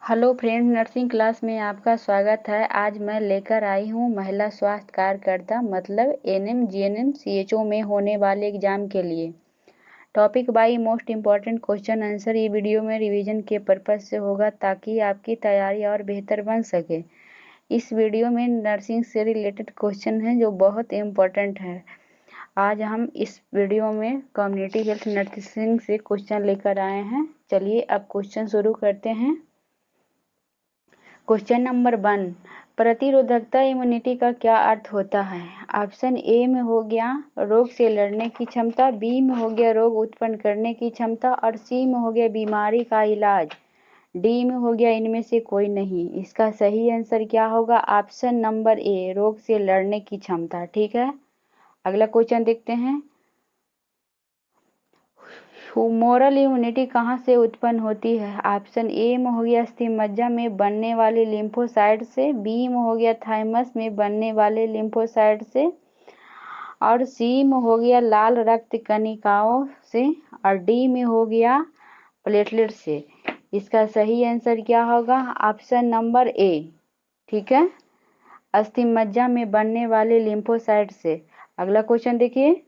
Hello friends, nursing class में आपका स्वागत है। आज मैं लेकर आई हूँ महिला स्वास्थ्य कार्यकर्ता मतलब एनएम जीएनएम सीएचओ में होने वाले एग्जाम के लिए topic by most important question answer. ये वीडियो में रिवीजन के पर्पज से होगा ताकि आपकी तैयारी और बेहतर बन सके। इस वीडियो में नर्सिंग से रिलेटेड क्वेश्चन हैं जो बहुत इम्पोर्टेंट है। आज हम इस वीडियो में कम्युनिटी हेल्थ नर्सिंग से क्वेश्चन लेकर आए हैं। चलिए अब क्वेश्चन शुरू करते हैं। क्वेश्चन नंबर 1, प्रतिरोधकता इम्यूनिटी का क्या अर्थ होता है? ऑप्शन ए में हो गया रोग से लड़ने की क्षमता, बी में हो गया रोग उत्पन्न करने की क्षमता और सी में हो गया बीमारी का इलाज, डी में हो गया इनमें से कोई नहीं। इसका सही आंसर क्या होगा? ऑप्शन नंबर ए, रोग से लड़ने की क्षमता। ठीक है, अगला क्वेश्चन देखते हैं। ह्यूमोरल इम्यूनिटी कहाँ से उत्पन्न होती है? ऑप्शन ए में हो गया अस्थिमज्जा में बनने वाले लिम्फोसाइट से, बी में हो गया थाइमस में बनने वाले लिम्फोसाइट से और सी में हो गया लाल रक्त कणिकाओं से और डी में हो गया प्लेटलेट से। इसका सही आंसर क्या होगा? Option number A. ठीक है, अस्थिमज्जा में बनने वाले लिम्फोसाइट से। अगला क्वेश्चन देखिए,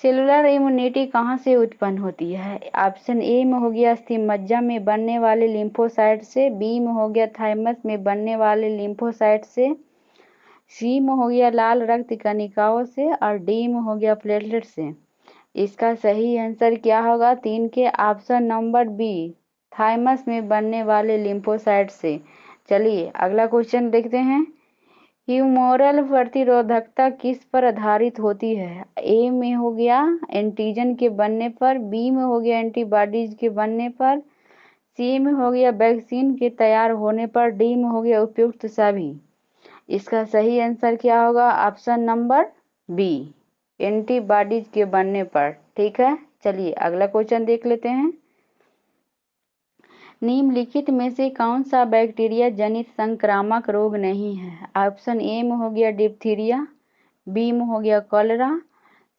सेलुलर इम्यूनिटी कहाँ से उत्पन्न होती है? ऑप्शन ए में हो गया अस्थिमज्जा में बनने वाले लिम्फोसाइट से, बी में हो गया थाइमस में बनने वाले लिम्फोसाइट से, सी में हो गया लाल रक्त कणिकाओं से और डी में हो गया प्लेटलेट से। इसका सही आंसर क्या होगा? 3 के ऑप्शन नंबर बी, थाइमस में बनने वाले लिम्फोसाइट से। चलिए अगला क्वेश्चन देखते हैं। ह्यूमोरल प्रतिरोधकता किस पर आधारित होती है? ए में हो गया एंटीजन के बनने पर, बी में हो गया एंटीबॉडीज के बनने पर, सी में हो गया वैक्सीन के तैयार होने पर, डी में हो गया उपयुक्त सभी। इसका सही आंसर क्या होगा? ऑप्शन नंबर बी, एंटीबॉडीज के बनने पर। ठीक है, चलिए अगला क्वेश्चन देख लेते हैं। निम्नलिखित में से कौन सा बैक्टीरिया जनित संक्रामक रोग नहीं है? ऑप्शन ए में हो गया डिप्थीरिया, बी में हो गया कॉलेरा,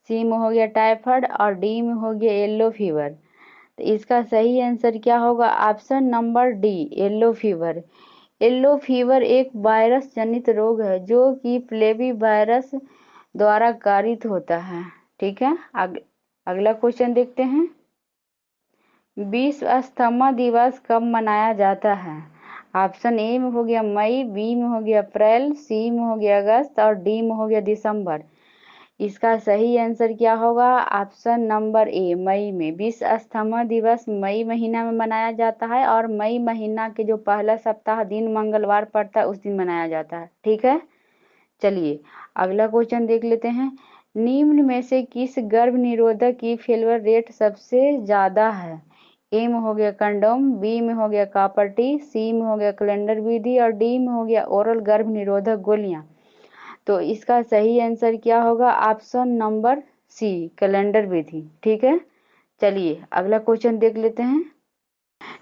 सी में हो गया टाइफाइड और डी में हो गया येलो फीवर। तो इसका सही आंसर क्या होगा? Option number D, yellow fever. Yellow fever एक वायरस जनित रोग है जो कि फ्लेवी वायरस द्वारा कारित होता है। ठीक है, अगला क्वेश्चन देखते हैं। विश्व अस्थमा दिवस कब मनाया जाता है? ऑप्शन ए में हो गया मई, बी में हो गया अप्रैल, सी में हो गया अगस्त और डी में हो गया दिसंबर। इसका सही आंसर क्या होगा? ऑप्शन नंबर ए, मई में। विश्व अस्थमा दिवस मई महीना में मनाया जाता है और मई महीना के जो पहला सप्ताह दिन मंगलवार पड़ता है उस दिन मनाया जाता है। ठीक है, चलिए अगला क्वेश्चन देख लेते हैं। निम्न में से किस गर्भ निरोधक की फेल्योर रेट सबसे ज्यादा है? ए में हो गया कंडोम, बी में हो गया कॉपर टी, सी में हो गया कैलेंडर विधि और डी में हो गया ओरल गर्भ निरोधक गोलियां। तो इसका सही आंसर क्या होगा? ऑप्शन नंबर सी, कैलेंडर विधि। ठीक है, चलिए अगला क्वेश्चन देख लेते हैं।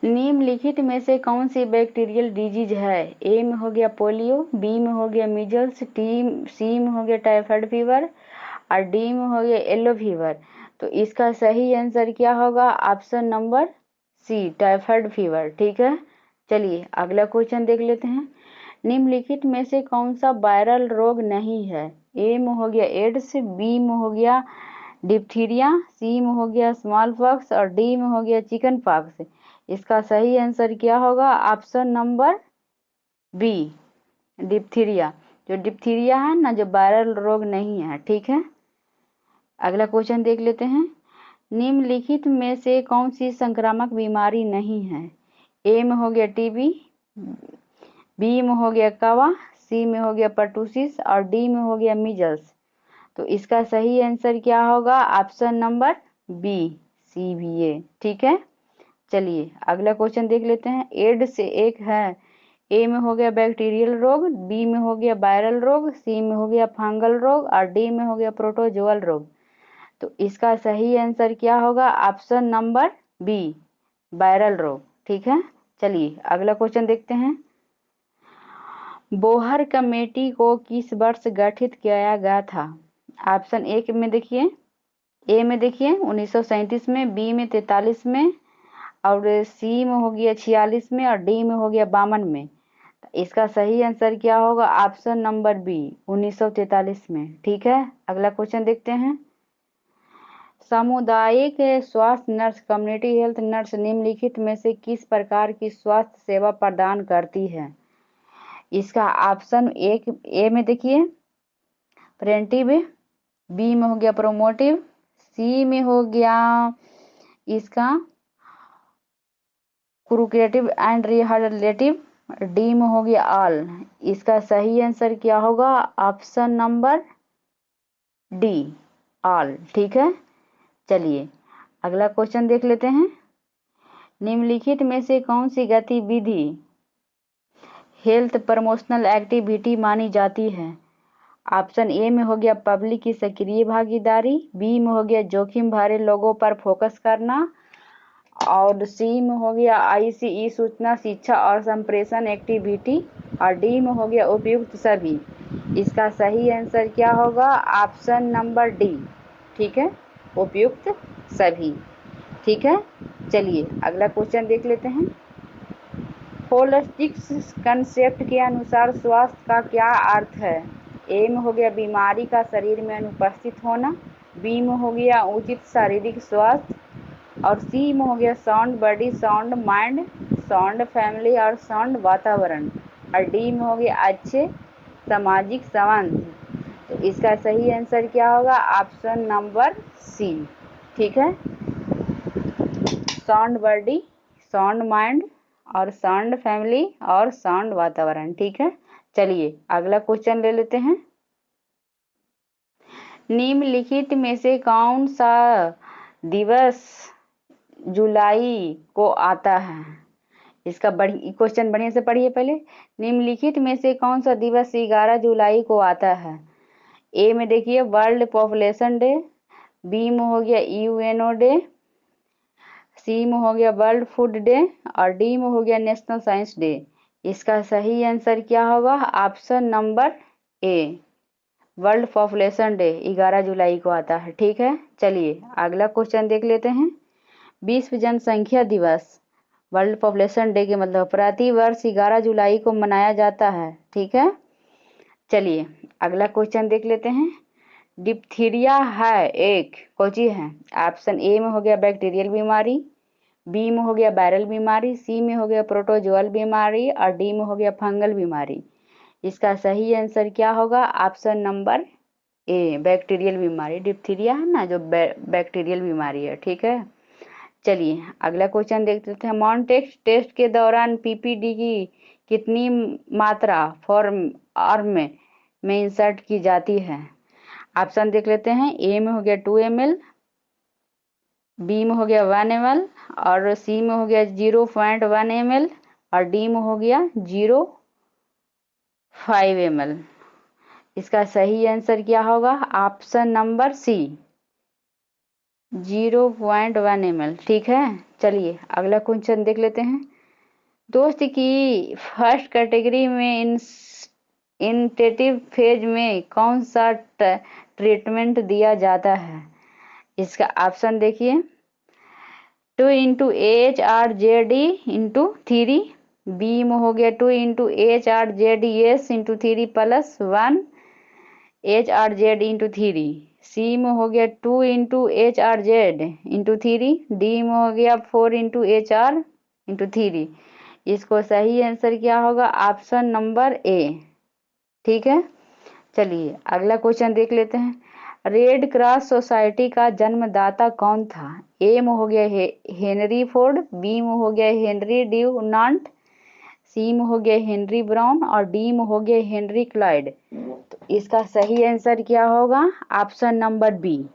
निम्नलिखित में से कौन सी बैक्टीरियल डिजीज है? ए में हो गया पोलियो, बी में हो गया मीजल्स, सी में हो गया टाइफाइड फीवर और डी में हो गया येलो फीवर। तो इसका सही आंसर क्या होगा? Option number C, typhoid fever. ठीक है, चलिए अगला क्वेश्चन देख लेते हैं। निम्नलिखित में से कौन सा वायरल रोग नहीं है? ए में हो गया एड्स, बी में हो गया डिप्थीरिया, सी में हो गया स्मॉल पॉक्स और डी में हो गया चिकन पॉक्स। इसका सही आंसर क्या होगा? Option number B, diphtheria. जो डिप्थीरिया है ना, जो वायरल रोग नहीं है। ठीक है, अगला क्वेश्चन देख लेते हैं। निम्नलिखित में से कौन सी संक्रामक बीमारी नहीं है? ए में हो गया टीबी, बी में हो गया कवा, सी में हो गया पर्टूसिस और डी में हो गया मीजल्स। तो इसका सही आंसर क्या होगा? Option number B, CVA। ठीक है, चलिए अगला क्वेश्चन देख लेते हैं। एड्स से एक है, ए में हो गया बैक्टीरियल रोग, बी में हो गया वायरल रोग, सी में हो गया फंगल रोग और डी में हो गया प्रोटोजोअल रोग। तो इसका सही आंसर क्या होगा? ऑप्शन नंबर बी, वायरल रोग। ठीक है, चलिए अगला क्वेश्चन देखते हैं। बोहर कमेटी को किस वर्ष गठित किया गया था? ऑप्शन ए में देखिए 1937 में, बी में 43 में और सी में हो गया 46 में और डी में हो गया 52 में। इसका सही आंसर क्या होगा? ऑप्शन नंबर बी 1943 में। ठीक है, अगला क्वेश्चन देखते हैं। सामुदायिक स्वास्थ्य नर्स कम्युनिटी हेल्थ नर्स निम्नलिखित में से किस प्रकार की स्वास्थ्य सेवा प्रदान करती है? इसका ऑप्शन एक ए में देखिए प्रिवेंटिव, बी में हो गया प्रोमोटिव, सी में हो गया इसका क्यूरेटिव एंड रिहैबिलिटेटिव, डी में हो गया ऑल। इसका सही आंसर क्या होगा? Option number D all. ठीक है, चलिए अगला क्वेश्चन देख लेते हैं। निम्नलिखित में से कौन सी गतिविधि हेल्थ प्रमोशनल एक्टिविटी मानी जाती है? ऑप्शन ए में हो गया पब्लिक की सक्रिय भागीदारी, बी में हो गया जोखिम भरे लोगों पर फोकस करना, और सी में हो गया आईसीई सूचना शिक्षा और संप्रेषण एक्टिविटी, और डी में हो गया उपयुक्त सभी। इसका सही आंसर क्या होगा? Option number D. ठीक है, उपयुक्त सभी। ठीक है, चलिए अगला क्वेश्चन देख लेते हैं। होलिस्टिक कंसेप्ट के अनुसार स्वास्थ्य का क्या अर्थ है? ए में हो गया बीमारी का शरीर में अनुपस्थित होना, बी में हो गया उचित शारीरिक स्वास्थ्य, और सी में हो गया sound body, sound mind, sound family और साउंड वातावरण, और डी में हो गया अच्छे सामाजिक संबंध। तो इसका सही आंसर क्या होगा? Option number C. ठीक है, साउंड बॉडी, साउंड माइंड और साउंड फैमिली और साउंड वातावरण। ठीक है, चलिए अगला क्वेश्चन ले लेते हैं। निम्नलिखित में से कौन सा दिवस जुलाई को आता है? इसका क्वेश्चन बढ़िया से पढ़िए पहले। निम्नलिखित में से कौन सा दिवस 11 जुलाई को आता है? ए में देखिए वर्ल्ड पॉपुलेशन डे, बी में हो गया यूएनओ डे, सी में हो गया वर्ल्ड फूड डे, और डी में हो गया नेशनल साइंस डे। इसका सही आंसर क्या होगा? Option number a world population day 11 जुलाई को आता है। ठीक है, चलिए अगला क्वेश्चन देख लेते हैं। विश्व जनसंख्या दिवस वर्ल्ड पॉपुलेशन डे के मतलब प्रति वर्ष 11 जुलाई को मनाया जाता है। ठीक है, चलिए अगला क्वेश्चन देख लेते हैं। डिप्थीरिया है एक कौची है? ऑप्शन ए में हो गया बैक्टीरियल बीमारी, बी में हो गया वायरल बीमारी, सी में हो गया प्रोटोजोअल बीमारी, और डी में हो गया फंगल बीमारी। इसका सही आंसर क्या होगा? ऑप्शन नंबर ए बैक्टीरियल बीमारी। डिप्थीरिया है ना जो बैक्टीरियल बीमारी है। ठीक है, चलिए अगला क्वेश्चन देख लेते हैं। मॉन्टेक्स टेस्ट के दौरान पीपीडी की कितनी मात्रा फॉर्म आर्म में इंसर्ट की जाती है? ऑप्शन देख लेते हैं। ए में हो गया 2 ml, बी में हो गया 1 ml, और सी में हो गया 0.1 ml, और डी में हो गया 0.5 ml। इसका सही आंसर क्या होगा? Option number C 0.1 ml। ठीक है, चलिए अगला क्वेश्चन देख लेते हैं। दोस्त की फर्स्ट कैटेगरी में इनिशिएटिव फेज में कौन सा ट्रीटमेंट दिया जाता है? इसका ऑप्शन देखिए 2 × HRZD × 3, बी में हो गया 2 × HRZDS × 3 + 1 HRZ × 3, सी में हो गया 2 × HRZ × 3, डी में हो गया 4 × HR × 3। इसको सही आंसर क्या होगा? Option number A. ठीक है, चलिए अगला क्वेश्चन देख लेते हैं। रेड क्रॉस सोसाइटी का जन्मदाता कौन था? ए में हो गया हेनरी फोर्ड, बी में हो गया हेनरी ड्यूनांट, सी में हो गया हेनरी ब्राउन, और डी में हो गया हेनरी क्लाइड। तो इसका सही आंसर क्या होगा? Option number B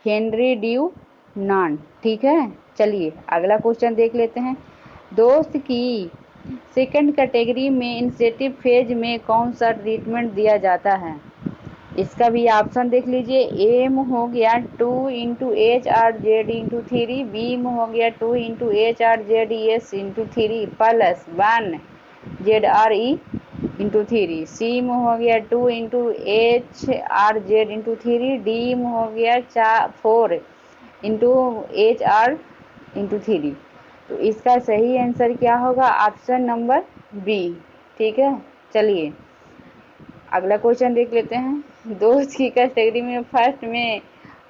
Henry Dunant. ठीक है, चलिए अगला क्वेश्चन देख लेते हैं। दोस्त की सेकंड कैटेगरी में इनिशिएटिव फेज में कौन सा ट्रीटमेंट दिया जाता है? इसका भी ऑप्शन देख लीजिए। ए में हो गया 2 × HRZ × 3, बी में हो गया 2 × HRZDS × 3 + 1 ZRE × 3, सी में हो गया 2 × HRZ × 3, डी में हो गया 4 × HR × 3। तो इसका सही आंसर क्या होगा? Option number B. ठीक है, चलिए अगला क्वेश्चन देख लेते हैं। दोस्त की कैटेगरी में फर्स्ट में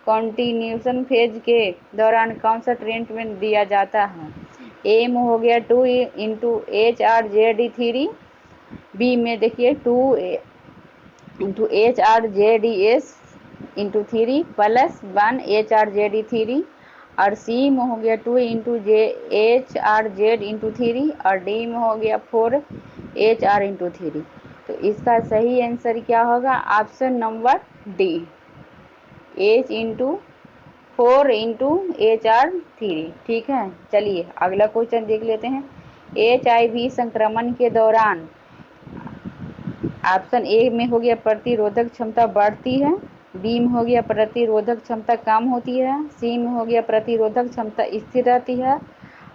कॉन्टिन्यूशन फेज के दौरान कौन सा ट्रीटमेंट दिया जाता है? ए में हो गया 2 into H R Z E three, B में देखिए 2 into H R Z E S into three plus 1 H R Z E three, और सी में हो गया 2 into J H R Z into three, और डी में हो गया 4 एच आर इंटू थ्री। तो इसका सही आंसर क्या होगा? Option number D, H into 4 into H are three. ठीक है, चलिए अगला क्वेश्चन देख लेते हैं। HIV संक्रमण के दौरान ऑप्शन ए में हो गया प्रतिरोधक क्षमता बढ़ती है, बी में हो गया प्रतिरोधक क्षमता कम होती है, सी में हो गया प्रतिरोधक क्षमता स्थिर रहती है,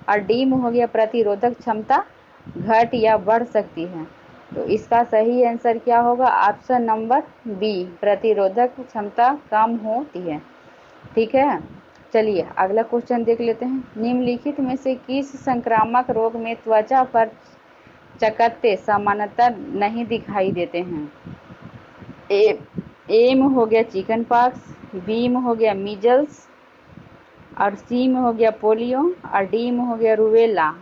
और डी में हो गया प्रतिरोधक क्षमता घट या बढ़ सकती है। तो इसका सही आंसर क्या होगा? ऑप्शन नंबर बी, प्रतिरोधक क्षमता कम होती है। ठीक है, चलिए अगला क्वेश्चन देख लेते हैं। निम्नलिखित में से किस संक्रामक रोग में त्वचा पर चकत्ते सामान्यतः नहीं दिखाई देते हैं? ए में हो गया चिकन पॉक्स, बी में हो गया मीजल्स, और सी में हो गया पोलियो, और डी में हो गया रूबेला।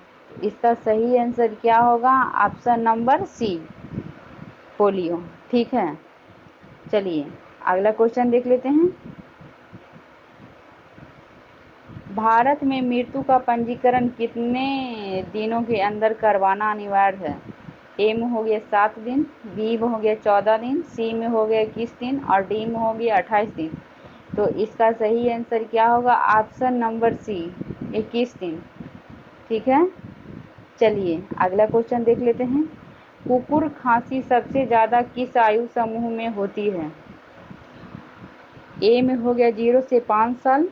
इसका सही आंसर क्या होगा? Option number C, polio. ठीक है, चलिए अगला क्वेश्चन देख लेते हैं। भारत में मृत्यु का पंजीकरण कितने दिनों के अंदर करवाना अनिवार्य है? ए में हो गया 7 दिन, बी में हो गया 14 दिन, सी में हो गया 21 दिन, और डी में हो गया 28 दिन। तो इसका सही आंसर क्या होगा? ऑप्शन नंबर सी, 21 दिन। ठीक है, चलिए अगला क्वेश्चन देख लेते हैं। कुकुर खांसी सबसे ज़्यादा किस आयु समूह में होती है? ए में हो गया 0 से 5 साल,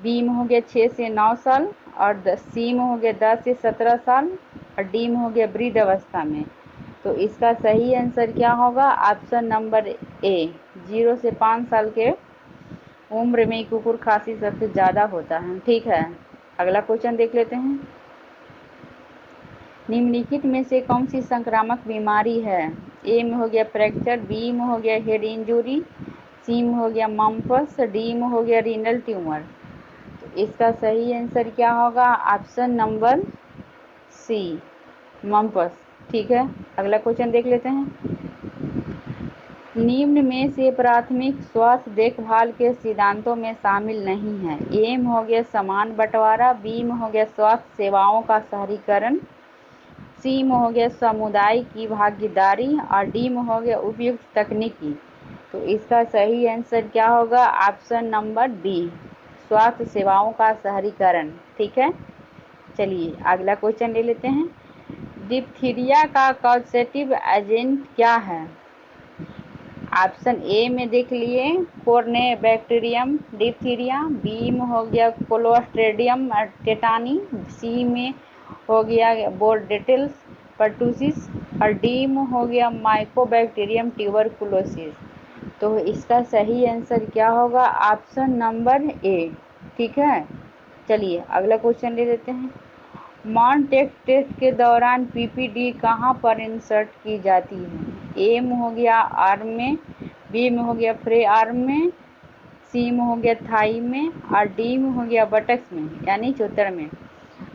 बी में हो गया 6 से 9 साल, और सी में हो गया 10 से 17 साल, और डी में हो गया वृद्ध अवस्था में। तो इसका सही आंसर क्या होगा? ऑप्शन नंबर ए, 0 से 5 साल के उम्र में कुकुर खांसी सबसे ज़्यादा होता है। ठीक है, अगला क्वेश्चन देख लेते हैं। निम्नलिखित में से कौन सी संक्रामक बीमारी है? ए में हो गया फ्रैक्चर, बी में हो गया हेड इंजरी, सी में हो गया मम्पस, डी में हो गया रीनल ट्यूमर। तो इसका सही आंसर क्या होगा? Option number C, mumps. ठीक है, अगला क्वेश्चन देख लेते हैं। निम्न में से प्राथमिक स्वास्थ्य देखभाल के सिद्धांतों में शामिल नहीं है? ए में हो गया समान बंटवारा, बी में हो गया स्वास्थ्य सेवाओं का शहरीकरण, सी में हो गया समुदाय की भागीदारी, और डी में हो गया उपयुक्त तकनीकी। तो इसका सही आंसर क्या होगा? ऑप्शन नंबर डी, स्वास्थ्य सेवाओं का शहरीकरण। ठीक है, चलिए अगला क्वेश्चन ले लेते हैं। डिप्थीरिया का कॉजेटिव एजेंट क्या है? ऑप्शन ए में देख लिए कोर्नेबैक्टीरियम डिप्थीरिया, बी में हो गया क्लोस्ट्रीडियम टेटानी, सी में हो गया बोर्डेटिल्स पर्टुसिस, और डी में हो गया माइकोबैक्टीरियम ट्यूबरकुलोसिस। तो इसका सही आंसर क्या होगा? Option number A. ठीक है, चलिए अगला क्वेश्चन ले लेते हैं। मॉन्टेक टेस्ट के दौरान पीपीडी कहाँ पर इंसर्ट की जाती है? ए में हो गया आर्म में, बी में हो गया फ्रे आर्म में, सी में हो गया थाई में, और डी में हो गया बटक्स में यानी चोतर में।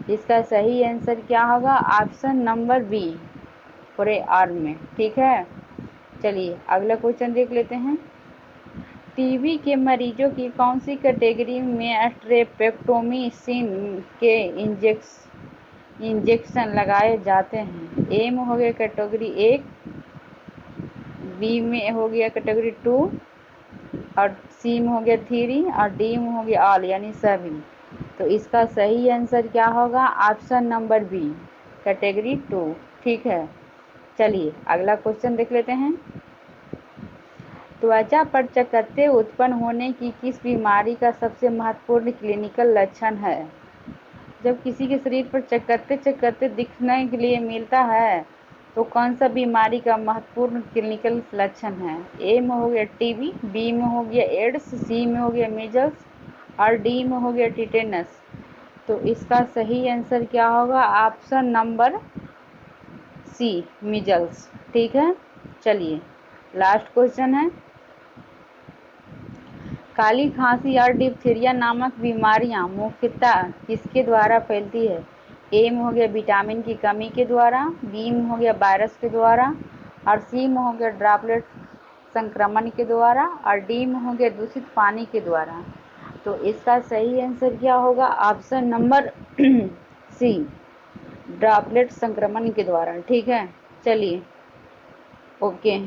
इसका सही आंसर क्या होगा? ऑप्शन नंबर बी, फ्रे आर्म में। ठीक है, चलिए अगला क्वेश्चन देख लेते हैं। टीबी के मरीजों की कौन सी कैटेगरी में स्ट्रेप्टोमाइसिन के इंजेक्शन लगाए जाते हैं? ए में हो गया कैटेगरी 1, बी में हो गया कैटेगरी 2, और सी में हो गया 3, और डी में हो गया ऑल यानी सभी। तो इसका सही आंसर क्या होगा? Option number B, category 2। ठीक है, चलिए अगला क्वेश्चन देख लेते हैं। त्वचा पर चकत्ते उत्पन्न होने की किस बीमारी का सबसे महत्वपूर्ण क्लिनिकल लक्षण है? जब किसी के शरीर पर चकत्ते दिखने के लिए मिलता है तो कौन सा बीमारी का महत्वपूर्ण क्लिनिकल लक्षण है? ए में हो गया टीबी, बी में हो गया एड्स, सी में हो गया मीजल्स, और डी में हो गया टिटेनस। तो इसका सही आंसर क्या होगा? Option number C, measles. ठीक है, चलिए लास्ट क्वेश्चन है। काली खांसी और डिप्थीरिया नामक बीमारियां मुख्यतः किसके द्वारा फैलती है? ए में हो गया विटामिन की कमी के द्वारा, बी में हो गया वायरस के द्वारा, और सी में हो गया ड्रॉपलेट संक्रमण के द्वारा, और डी में हो गया दूषित पानी के द्वारा। तो इसका सही आंसर क्या होगा? ऑप्शन नंबर सी, ड्रॉपलेट संक्रमण के द्वारा। ठीक है, चलिए ओके।